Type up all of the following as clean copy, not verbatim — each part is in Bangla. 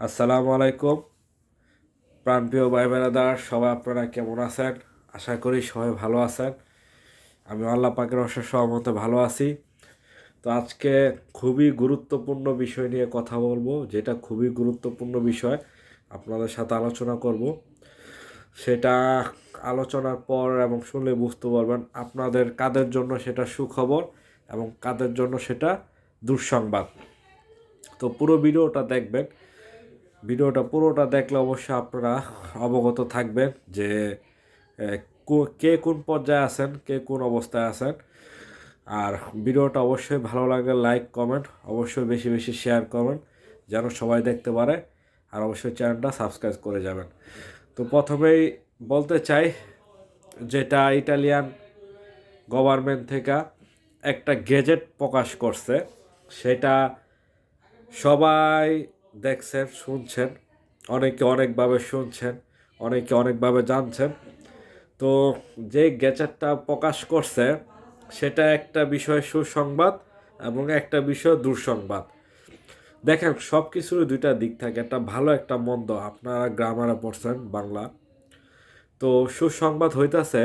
আসসালামু আলাইকুম প্রাণপ্রিয় ভাই বেড়াদার সবাই আপনারা কেমন আছেন? আশা করি সবাই ভালো আছেন। আমি আল্লাহ পাকের অশেষ সহমতে ভালো আছি। তো আজকে খুবই গুরুত্বপূর্ণ বিষয় নিয়ে কথা বলবো, যেটা খুবই গুরুত্বপূর্ণ বিষয় আপনাদের সাথে আলোচনা করব। সেটা আলোচনার পর এবং শুনলে বুঝতে পারবেন আপনাদের কাদের জন্য সেটা সুখবর এবং কাদের জন্য সেটা দুঃসংবাদ। তো পুরো ভিডিওটা পুরোটা দেখলে অবশ্যই আপনারা অবগত থাকবেন যে কে কোন পর্যায়ে আছেন, কে কোন অবস্থায় আছেন। আর ভিডিওটা অবশ্যই ভালো লাগলে লাইক কমেন্ট অবশ্যই বেশি বেশি শেয়ার করবেন যেন সবাই দেখতে পারে। আর অবশ্যই চ্যানেলটা সাবস্ক্রাইব করে যাবেন। তো প্রথমেই বলতে চাই, যেটা ইটালিয়ান গভর্নমেন্ট থেকে একটা গেজেট প্রকাশ করছে, সেটা সবাই দেখছেন, শুনছেন, অনেকে অনেকভাবে শুনছেন, অনেকে অনেকভাবে জানছেন। তো যে গেজেটটা প্রকাশ করছে সেটা একটা বিষয় সুসংবাদ এবং একটা বিষয় দুঃসংবাদ। দেখেন, সব কিছুরই দুইটা দিক থাকে, একটা ভালো একটা মন্দ। আপনারা গ্রামারে পড়ছেন বাংলা। তো সুসংবাদ হইতাছে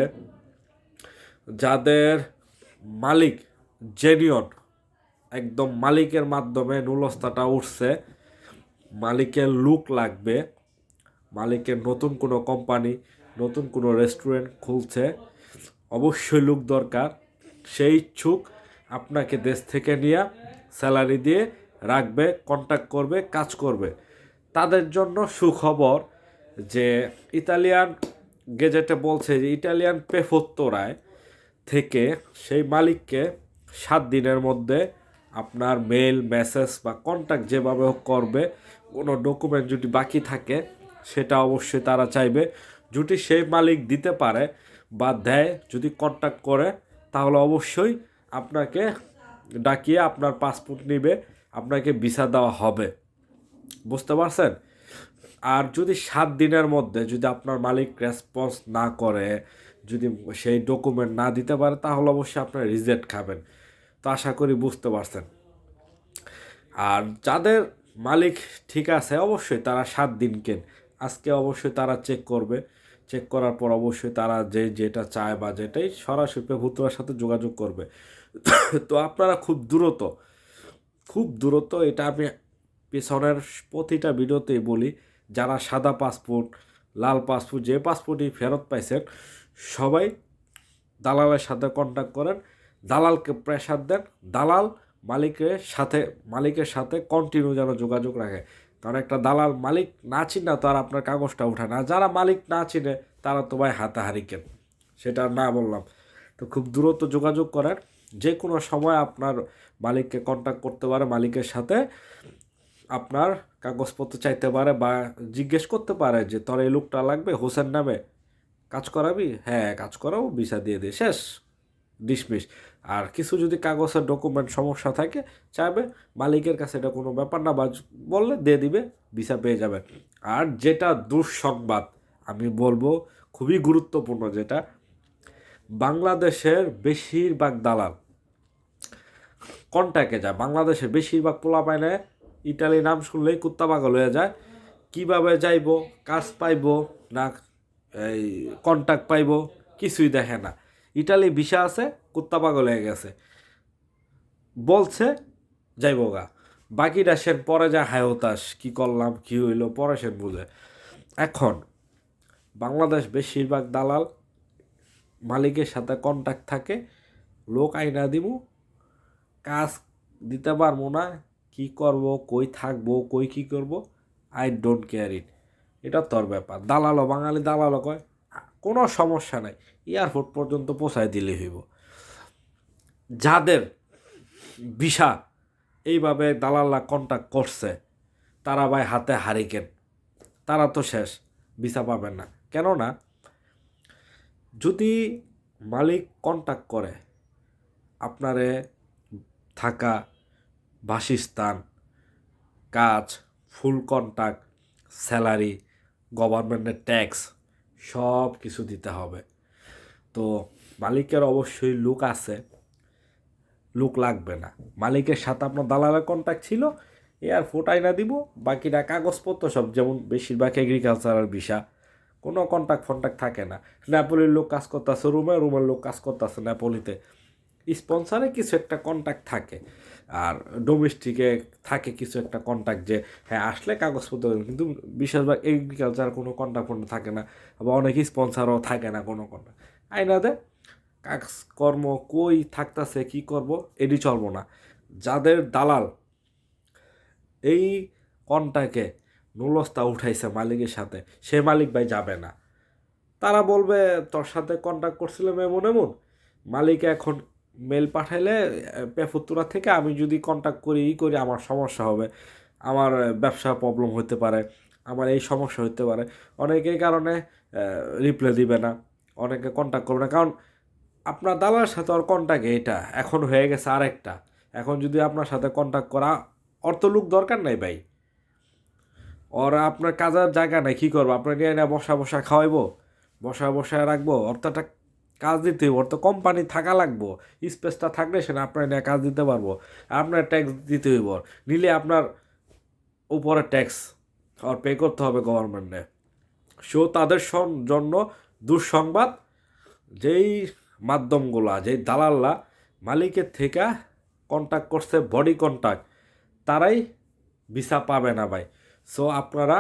যাদের মালিক জেনিয়ন, একদম মালিকের মাধ্যমে নুলস্তাটা উঠছে, মালিকের লুক লাগবে, মালিকের নতুন কোনো কোম্পানি, নতুন কোনো রেস্টুরেন্ট খুলছে, অবশ্যই লোক দরকার। সেই ইচ্ছুক আপনাকে দেশ থেকে নিয়ে স্যালারি দিয়ে রাখবে, কন্ট্যাক্ট করবে, কাজ করবে। তাদের জন্য সুখবর যে ইতালিয়ান গেজেটে বলছে যে ইটালিয়ান প্রেফেক্তুরায় থেকে সেই মালিককে 7 দিনের মধ্যে আপনার মেল মেসেজ বা কন্ট্যাক্ট যেভাবে হোক করবে। কোনো ডকুমেন্ট যদি বাকি থাকে সেটা অবশ্যই তারা চাইবে। যদি সেই মালিক দিতে পারে বা দেয়, যদি কন্ট্যাক্ট করে, তাহলে অবশ্যই আপনাকে ডাকিয়ে আপনার পাসপোর্ট নিবে, আপনাকে ভিসা দেওয়া হবে। বুঝতে পারছেন? আর যদি 7 দিনের মধ্যে যদি আপনার মালিক রেসপন্স না করে, যদি সেই ডকুমেন্ট না দিতে পারে, তাহলে অবশ্যই আপনার রিজেক্ট খাবেন। তো আশা করি বুঝতে পারছেন। আর যাদের মালিক ঠিক আছে, অবশ্যই তারা 7 দিন কেন, আজকে অবশ্যই তারা চেক করবে। চেক করার পর অবশ্যই তারা যেটা চায় বা যেটাই সরাসরি ভুতুরার সাথে যোগাযোগ করবে। তো আপনারা খুব দ্রুত, এটা আমি পেছনের প্রতিটা ভিডিওতেই বলি, যারা সাদা পাসপোর্ট, লাল পাসপোর্ট, যে পাসপোর্টই ফেরত পাইছেন, সবাই দালালের সাথে কন্ট্যাক্ট করেন, দালালকে প্রেশার দেন, দালাল মালিকের সাথে কন্টিনিউ যেন যোগাযোগ রাখে। কারণ একটা দালাল মালিক না চিনে তো আর আপনার কাগজটা উঠায় না। যারা মালিক না চিনে তারা তো ভাই হাতাহারি কেন, সেটা না বললাম। তো খুব দ্রুত যোগাযোগ করেন, যে কোনো সময় আপনার মালিককে কন্ট্যাক্ট করতে পারে, মালিকের সাথে আপনার কাগজপত্র চাইতে পারে বা জিজ্ঞেস করতে পারে যে তোর এই লোকটা লাগবে, হোসেন নামে, কাজ করাবি? হ্যাঁ, কাজ করাবো, ভিসা দিয়ে দে, শেষ, ডিসমিস। আর কিছু যদি কাগজের ডকুমেন্ট সমস্যা থাকে, চাইবে মালিকের কাছে, এটা কোনো ব্যাপার না, বা বললে দিয়ে দিবে, ভিসা পেয়ে যাবে। আর যেটা দুঃসংবাদ আমি বলবো, খুবই গুরুত্বপূর্ণ, যেটা বাংলাদেশের বেশিরভাগ দালাল কন্ট্যাক্টে যায়, বাংলাদেশের বেশিরভাগ পোলাপাইনে ইটালি নাম শুনলেই কুত্তা পাগল হয়ে যায়। কিভাবে যাইব, কাজ পাইব না এই কন্ট্যাক্ট পাইব, কিছুই দেখে না। ইটালি ভিসা আছে, কুত্তা পাগল হয়ে গেছে, বলছে যাইব গা, বাকিটা সেন পরে যায় হায় হতাশ, কী করলাম, কী হইলো, পরে সেন বুঝে। এখন বাংলাদেশ বেশিরভাগ দালাল মালিকের সাথে কন্ট্যাক্ট থাকে, লোক আইনা দিব, কাজ দিতে পারবো না, কি করব, কই থাকবো, কই কি করব, আই ডোন্ট কেয়ার ইট, এটা তোর ব্যাপার। দালালও, বাঙালি দালালও কয় কোনো সমস্যা নাই, এয়ারপোর্ট পর্যন্ত পৌঁছায় দিলে হইব। যাদের ভিসা এইভাবে দালালরা কন্ট্যাক্ট করছে, তারা ভাই হাতে হারিকেন, তারা তো শেষ, ভিসা পাবেন না। কেননা যদি মালিক কন্ট্যাক্ট করে, আপনারে থাকা, বাসস্থান, কাজ, ফুল কন্ট্রাক্ট, স্যালারি, গভর্নমেন্টের ট্যাক্স, সব কিছু দিতে হবে। তো মালিকের অবশ্যই লুক আছে, লুক লাগবে না। মালিকের সাথে আপনার দালালের কন্ট্যাক্ট ছিল, এয়ারপোর্ট আইনা দিব, বাকিটা কাগজপত্র সব যেমন বেশিরভাগ এগ্রিকালচারাল ভিসা, কোনো কন্ট্যাক্ট থাকে না। নেপোলির লোক কাজ করতেছে রুমের লোক কাজ করতেছে নেপোলিতে, স্পন্সারে কিছু একটা কন্ট্যাক্ট থাকে, আর ডোমেস্টিকে থাকে কিছু একটা কন্ট্যাক্ট যে হ্যাঁ আসলে কাগজপত্র, কিন্তু বিশেষভাগ এগ্রিকালচার কোনো কন্ট্যাক্ট থাকে না, বা অনেক স্পন্সারও থাকে না কোনো কন্ট্যাক্ট। আইনা দে কাজকর্ম কই থাকতেছে কি করব এটি চলবো না। যাদের দালাল এই কন্ট্যাক্টে নুলস্তা উঠাইছে মালিকের সাথে, সে মালিক ভাই যাবে না। তারা বলবে তোর সাথে কন্ট্যাক্ট করছিলাম এমন এমন, মালিক এখন মেল পাঠাইলে পেফুতুরা থেকে আমি যদি কন্ট্যাক্ট করি আমার সমস্যা হবে, আমার ব্যবসা প্রবলেম হতে পারে, আমার এই সমস্যা হতে পারে, অনেকের কারণে রিপ্লাই দিবে না, অনেকে কন্ট্যাক্ট করবে না, কারণ আপনার দালালের সাথে ওর কন্ট্যাক্ট এইটা এখন হয়ে গেছে আরেকটা। এখন যদি আপনার সাথে কন্ট্যাক্ট করা অর্থ লোক দরকার নাই ভাই, ওরা আপনার কাজের জায়গা নাই, কী করবো আপনাকে এনে বসা খাওয়াইবো, বসা রাখবো, অর্থটা কাজ দিতে হইব, ওর তো কোম্পানি থাকা লাগবো, স্পেসটা থাকলে সেটা আপনার নিয়ে কাজ দিতে পারবো, আপনার ট্যাক্স দিতে হইব, নিলে আপনার উপরে ট্যাক্স আর পে করতে হবে গভর্নমেন্টে। সো তাদের জন্য দুঃসংবাদ, যেই মাধ্যমগুলা, যেই দালালরা মালিকের থেকে কন্ট্যাক্ট করছে বডি কন্ট্যাক্ট, তারাই ভিসা পাবে না ভাই। সো আপনারা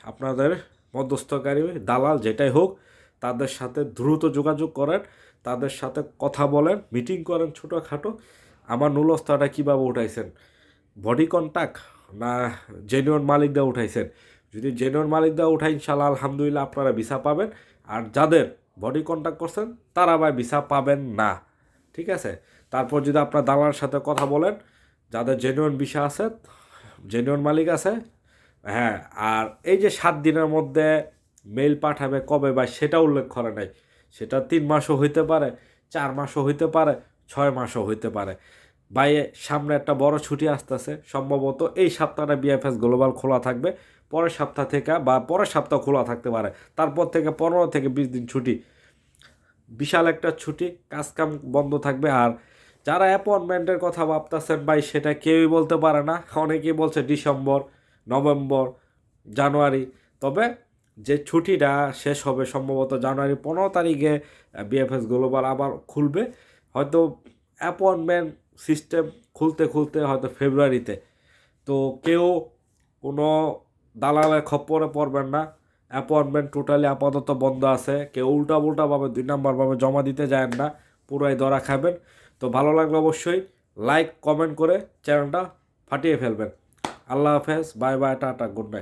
আপনাদের মধ্যস্থকারী দালাল যেটাই হোক তাদের সাথে দ্রুত যোগাযোগ করেন, তাদের সাথে কথা বলেন, মিটিং করেন ছোটোখাটো, আমার নুলস্তাটা কীভাবে উঠাইছেন, বডি কন্ট্যাক্ট না জেনুইন মালিক দিয়ে উঠাইছেন। যদি জেনুইন মালিক দিয়ে উঠাই ইনশাল্লাহ আলহামদুলিল্লাহ আপনারা ভিসা পাবেন, আর যাদের বডি কন্ট্যাক্ট করছেন তারা ভাই ভিসা পাবেন না, ঠিক আছে। তারপর যদি আপনার দালালের সাথে কথা বলেন, যাদের জেনুইন ভিসা আছে, জেনুইন মালিক আছে, হ্যাঁ, আর এই যে 7 দিনের মধ্যে মেইল পাঠাবে কবে ভাই সেটা উল্লেখ করে নাই, সেটা 3 মাসও হইতে পারে, 4 মাসও হইতে পারে, 6 মাসও হইতে পারে ভাই। সামনে একটা বড় ছুটি আসতেছে, সম্ভবত এই সপ্তাহটা বিএফএস গ্লোবাল খোলা থাকবে, পরের সপ্তাহ থেকে বা পরের সপ্তাহ খোলা থাকতে পারে, তারপর থেকে 15 থেকে 20 দিন ছুটি, বিশাল একটা ছুটি, কাজকাম বন্ধ থাকবে। আর যারা অ্যাপয়েন্টমেন্টের কথা ভাবতেছেন ভাই সেটা কেউই বলতে পারে না, অনেকেই বলছে ডিসেম্বর, নভেম্বর, জানুয়ারি, তবে যে ছুটিটা শেষ হবে সম্ভবত জানুয়ারি 15 তারিখে বিএফএস গ্লোবাল আবার খুলবে, হয়তো অ্যাপয়েন্টমেন্ট সিস্টেম খুলতে হয়তো ফেব্রুয়ারিতে। তো কেউ কোনো দালালের খপ্পরে পড়বেন না, অ্যাপয়েন্টমেন্ট টোটালি আপাতত বন্ধ আছে, কেউ উল্টাভাবে 2 নম্বরভাবে জমা দিতে যায় না, পুরাই ধরা খাবেন। তো ভালো লাগলে অবশ্যই লাইক কমেন্ট করে চ্যানেলটা ফাটিয়ে ফেলবেন। আল্লাহ হাফেজ, bye bye, tata, good night.